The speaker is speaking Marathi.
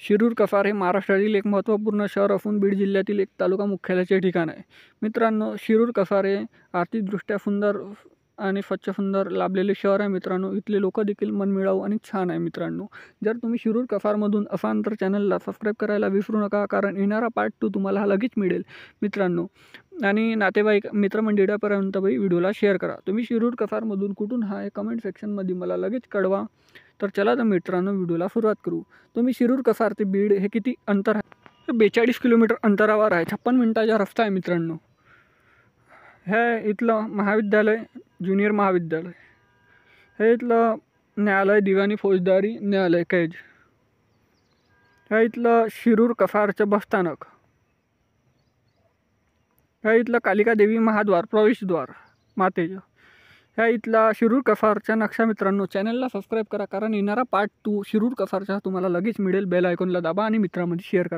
शिरूर कसार हे महाराष्ट्रातील एक महत्त्वपूर्ण शहर असून बीड जिल्ह्यातील एक तालुका मुख्यालयाचे ठिकाण आहे. मित्रांनो, शिरूर कसार हे आर्थिकदृष्ट्या सुंदर आणि स्वच्छ सुंदर लाभलेले शहर आहे. मित्रांनो, इथले लोक देखील मनमिळाऊ आणि छान आहे. मित्रांनो, जर तुम्ही शिरूर कसारमधून असाल तर चॅनलला सबस्क्राईब करायला विसरू नका, कारण येणारा पार्ट 2 तुम्हाला लगेच मिळेल. मित्रांनो, आणि नातेवाईक मित्रमंडळीपर्यंत व्हिडिओला शेअर करा. तुम्ही शिरूर कसारमधून कुठून आहे कमेंट सेक्शनमध्ये मला लगेच कळवा. तर चला तर मित्रांनो, व्हिडिओला सुरुवात करू. तुम्ही शिरूर कसार ते बीड हे किती अंतर आहे? 42 किलोमीटर अंतरावर आहे. 56 मिनिटाचा रस्ता आहे. मित्रांनो, हे इथलं महाविद्यालय, ज्युनियर महाविद्यालय, हे इथलं न्यायालय, दिवाणी फौजदारी न्यायालय कैद, हे इथलं शिरूर कसारचं बसस्थानक, ह्या इथलं कालिका देवी महाद्वार प्रवेशद्वार मातेचं, ह्या इथला शिरूर कसारचा नक्षा. मित्रांनो, चॅनलला सबस्क्राईब करा, कारण येणारा पार्ट 2 शिरूर कसारचा तुम्हाला लगेच मिळेल. बेल आयकॉनला दाबा आणि मित्रांमध्ये शेअर करा.